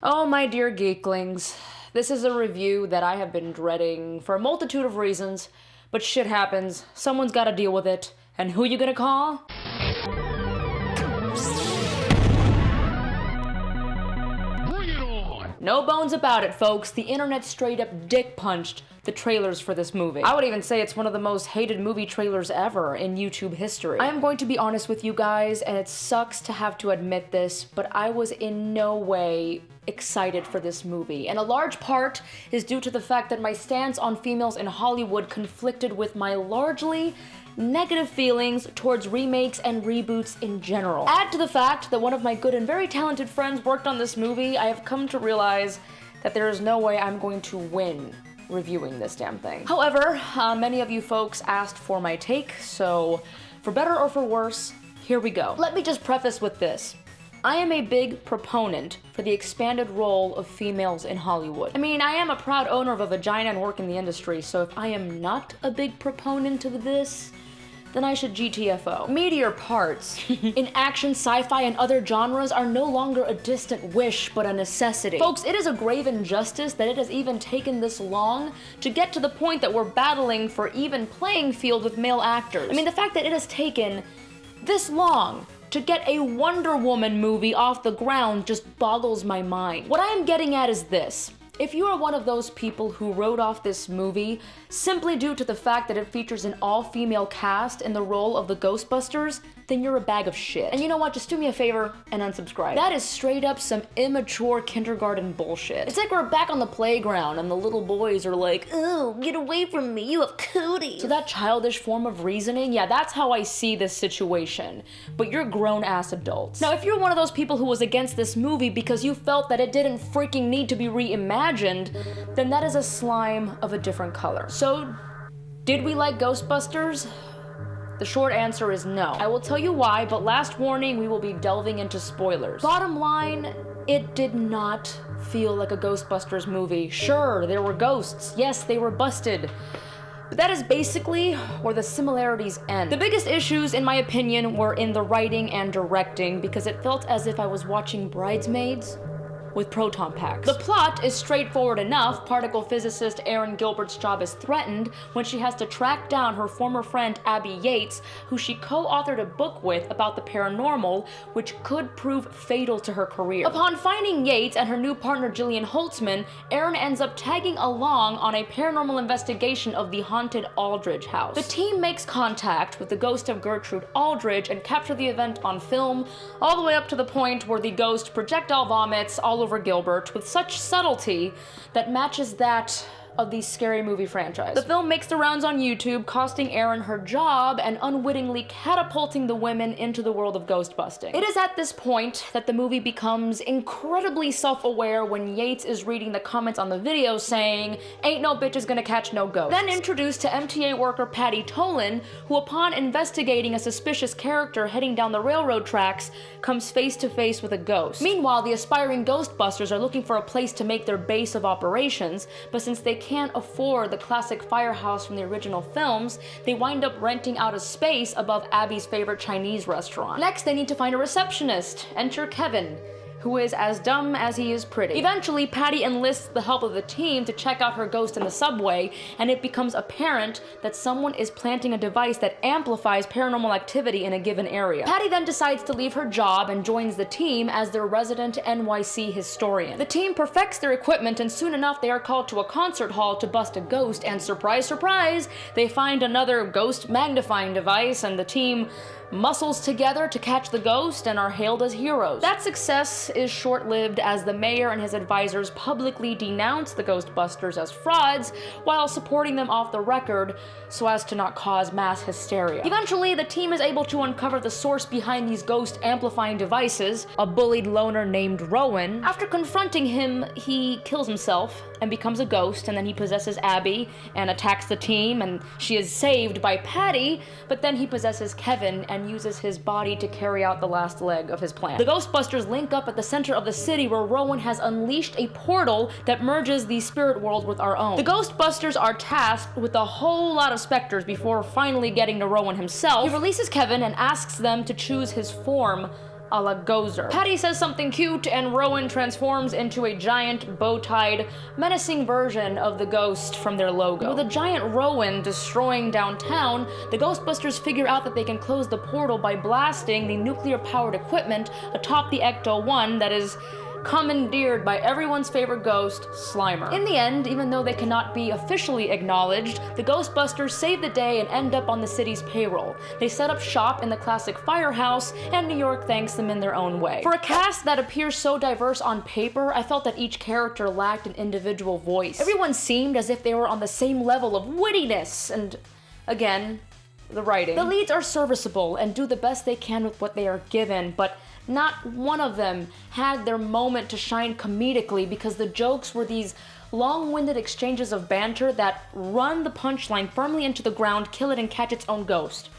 Oh, my dear geeklings, this is a review that I have been dreading for a multitude of reasons, but shit happens, someone's gotta deal with it, and who you gonna call? Bring it on! No bones about it, folks, the internet straight up dick punched the trailers for this movie. I would even say it's one of the most hated movie trailers ever in YouTube history. I am going to be honest with you guys, and it sucks to have to admit this, but I was in no way excited for this movie, and a large part is due to the fact that my stance on females in Hollywood conflicted with my largely negative feelings towards remakes and reboots in general. Add to the fact that one of my good and very talented friends worked on this movie, I have come to realize that there is no way I'm going to win reviewing this damn thing. However, many of you folks asked for my take, so for better or for worse, here we go. Let me just preface with this. I am a big proponent for the expanded role of females in Hollywood. I mean, I am a proud owner of a vagina and work in the industry, so if I am not a big proponent of this, then I should GTFO. Meteor parts in action, sci-fi, and other genres are no longer a distant wish, but a necessity. Folks, it is a grave injustice that it has even taken this long to get to the point that we're battling for even playing field with male actors. I mean, the fact that it has taken this long to get a Wonder Woman movie off the ground just boggles my mind. What I am getting at is this. If you are one of those people who wrote off this movie simply due to the fact that it features an all-female cast in the role of the Ghostbusters, then you're a bag of shit. And you know what? Just do me a favor and unsubscribe. That is straight up some immature kindergarten bullshit. It's like we're back on the playground and the little boys are like, "Oh, get away from me, you have cooties." So that childish form of reasoning, yeah, that's how I see this situation. But you're grown-ass adults. Now, if you're one of those people who was against this movie because you felt that it didn't freaking need to be reimagined, then that is a slime of a different color. So, did we like Ghostbusters? The short answer is no. I will tell you why, but last warning, we will be delving into spoilers. Bottom line, it did not feel like a Ghostbusters movie. Sure, there were ghosts. Yes, they were busted. But that is basically where the similarities end. The biggest issues, in my opinion, were in the writing and directing because it felt as if I was watching Bridesmaids with proton packs. The plot is straightforward enough. Particle physicist Erin Gilbert's job is threatened when she has to track down her former friend Abby Yates, who she co-authored a book with about the paranormal, which could prove fatal to her career. Upon finding Yates and her new partner Jillian Holtzman, Erin ends up tagging along on a paranormal investigation of the haunted Aldridge house. The team makes contact with the ghost of Gertrude Aldridge and capture the event on film, all the way up to the point where the ghost projectile vomits all over Gilbert with such subtlety that matches that of the Scary Movie franchise. The film makes the rounds on YouTube, costing Erin her job and unwittingly catapulting the women into the world of ghostbusting. It is at this point that the movie becomes incredibly self-aware when Yates is reading the comments on the video saying, "Ain't no bitches gonna catch no ghosts." Then introduced to MTA worker Patty Tolan, who upon investigating a suspicious character heading down the railroad tracks, comes face to face with a ghost. Meanwhile, the aspiring Ghostbusters are looking for a place to make their base of operations, but since they can't afford the classic firehouse from the original films, they wind up renting out a space above Abby's favorite Chinese restaurant. Next, they need to find a receptionist. Enter Kevin, who is as dumb as he is pretty. Eventually, Patty enlists the help of the team to check out her ghost in the subway, and it becomes apparent that someone is planting a device that amplifies paranormal activity in a given area. Patty then decides to leave her job and joins the team as their resident NYC historian. The team perfects their equipment, and soon enough they are called to a concert hall to bust a ghost, and surprise, surprise, they find another ghost magnifying device, and the team muscles together to catch the ghost and are hailed as heroes. That success is short-lived as the mayor and his advisors publicly denounce the Ghostbusters as frauds while supporting them off the record so as to not cause mass hysteria. Eventually, the team is able to uncover the source behind these ghost-amplifying devices, a bullied loner named Rowan. After confronting him, he kills himself and becomes a ghost, and then he possesses Abby and attacks the team, and she is saved by Patty, but then he possesses Kevin and uses his body to carry out the last leg of his plan. The Ghostbusters link up at the center of the city where Rowan has unleashed a portal that merges the spirit world with our own. The Ghostbusters are tasked with a whole lot of specters before finally getting to Rowan himself. He releases Kevin and asks them to choose his form a la Gozer. Patty says something cute, and Rowan transforms into a giant, bow-tied, menacing version of the ghost from their logo. With a giant Rowan destroying downtown, the Ghostbusters figure out that they can close the portal by blasting the nuclear-powered equipment atop the Ecto-1 that is commandeered by everyone's favorite ghost, Slimer. In the end, even though they cannot be officially acknowledged, the Ghostbusters save the day and end up on the city's payroll. They set up shop in the classic firehouse, and New York thanks them in their own way. For a cast that appears so diverse on paper, I felt that each character lacked an individual voice. Everyone seemed as if they were on the same level of wittiness, and again, the writing. The leads are serviceable and do the best they can with what they are given, but not one of them had their moment to shine comedically, because the jokes were these long-winded exchanges of banter that run the punchline firmly into the ground, kill it, and catch its own ghost.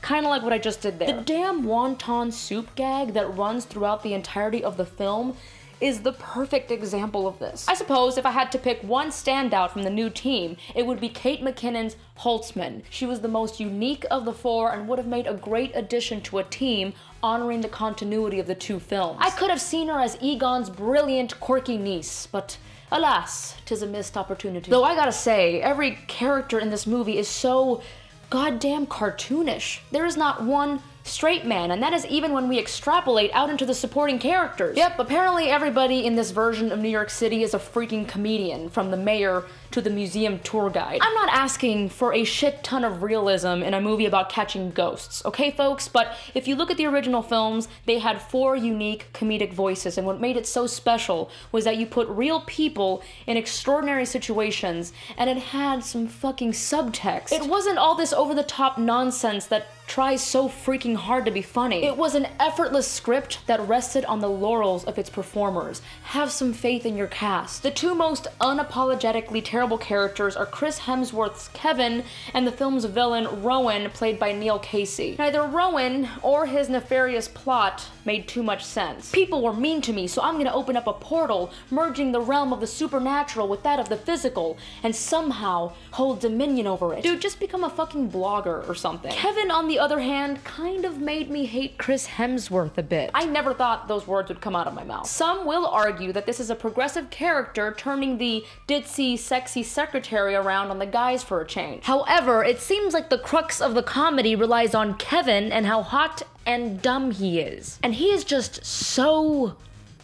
Kind of like what I just did there. The damn wonton soup gag that runs throughout the entirety of the film is the perfect example of this. I suppose if I had to pick one standout from the new team, it would be Kate McKinnon's Holtzman. She was the most unique of the four and would have made a great addition to a team honoring the continuity of the two films. I could have seen her as Egon's brilliant, quirky niece, but alas, 'tis a missed opportunity. Though I gotta say, every character in this movie is so goddamn cartoonish. There is not one straight man, and that is even when we extrapolate out into the supporting characters. Yep, apparently everybody in this version of New York City is a freaking comedian, from the mayor to the museum tour guide. I'm not asking for a shit ton of realism in a movie about catching ghosts, okay folks? But if you look at the original films, they had 4 unique comedic voices, and what made it so special was that you put real people in extraordinary situations, and it had some fucking subtext. It wasn't all this over-the-top nonsense that tries so freaking hard to be funny. It was an effortless script that rested on the laurels of its performers. Have some faith in your cast. The 2 most unapologetically terrible characters are Chris Hemsworth's Kevin and the film's villain Rowan, played by Neil Casey. Neither Rowan or his nefarious plot made too much sense. People were mean to me, so I'm gonna open up a portal, merging the realm of the supernatural with that of the physical, and somehow hold dominion over it. Dude, just become a fucking blogger or something. Kevin, on the other hand, kind of made me hate Chris Hemsworth a bit. I never thought those words would come out of my mouth. Some will argue that this is a progressive character turning the ditzy, sexy secretary around on the guys for a change. However, it seems like the crux of the comedy relies on Kevin and how hot and dumb he is. And he is so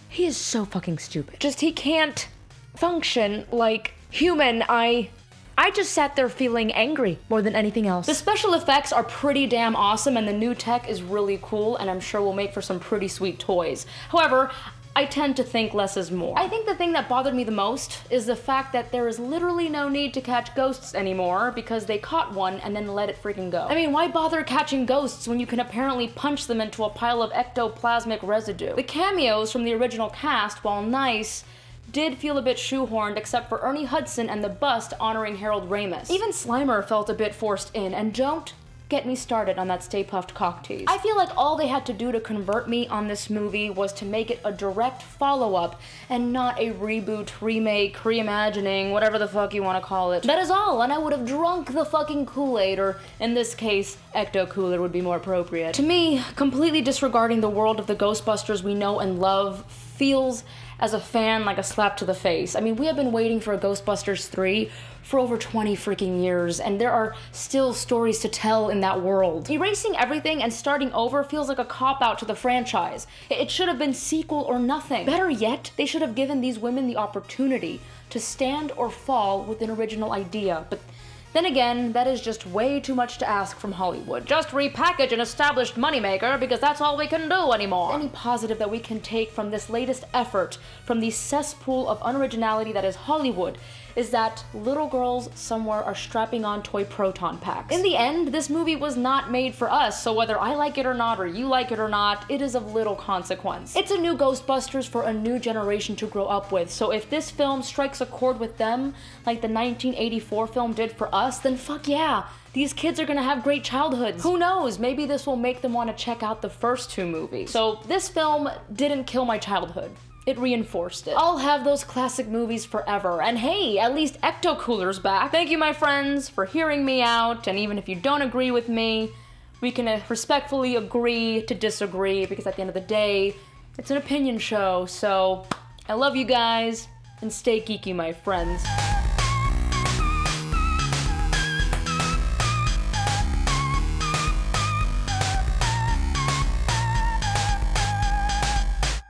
fucking stupid. He can't function like human. I just sat there feeling angry more than anything else. The special effects are pretty damn awesome, and the new tech is really cool, and I'm sure will make for some pretty sweet toys. However, I tend to think less is more. I think the thing that bothered me the most is the fact that there is literally no need to catch ghosts anymore, because they caught one and then let it freaking go. I mean, why bother catching ghosts when you can apparently punch them into a pile of ectoplasmic residue? The cameos from the original cast, while nice, did feel a bit shoehorned, except for Ernie Hudson and the bust honoring Harold Ramis. Even Slimer felt a bit forced in, and don't get me started on that Stay Puft cock tease. I feel like all they had to do to convert me on this movie was to make it a direct follow-up and not a reboot, remake, reimagining, whatever the fuck you want to call it. That is all, and I would have drunk the fucking Kool-Aid, or in this case, Ecto-Cooler would be more appropriate. To me, completely disregarding the world of the Ghostbusters we know and love feels, as a fan, like a slap to the face. I mean, we have been waiting for a Ghostbusters 3 for over 20 freaking years, and there are still stories to tell in that world. Erasing everything and starting over feels like a cop-out to the franchise. It should have been sequel or nothing. Better yet, they should have given these women the opportunity to stand or fall with an original idea, but then again, that is just way too much to ask from Hollywood. Just repackage an established moneymaker because that's all we can do anymore. Any positive that we can take from this latest effort from the cesspool of unoriginality that is Hollywood is that little girls somewhere are strapping on toy proton packs. In the end, this movie was not made for us, so whether I like it or not, or you like it or not, it is of little consequence. It's a new Ghostbusters for a new generation to grow up with, so if this film strikes a chord with them, like the 1984 film did for us, then fuck yeah. These kids are gonna have great childhoods. Who knows, maybe this will make them want to check out the first 2 movies. So this film didn't kill my childhood. It reinforced it. I'll have those classic movies forever, and hey, at least Ecto-Cooler's back. Thank you, my friends, for hearing me out, and even if you don't agree with me, we can respectfully agree to disagree, because at the end of the day, it's an opinion show. So I love you guys, and stay geeky, my friends.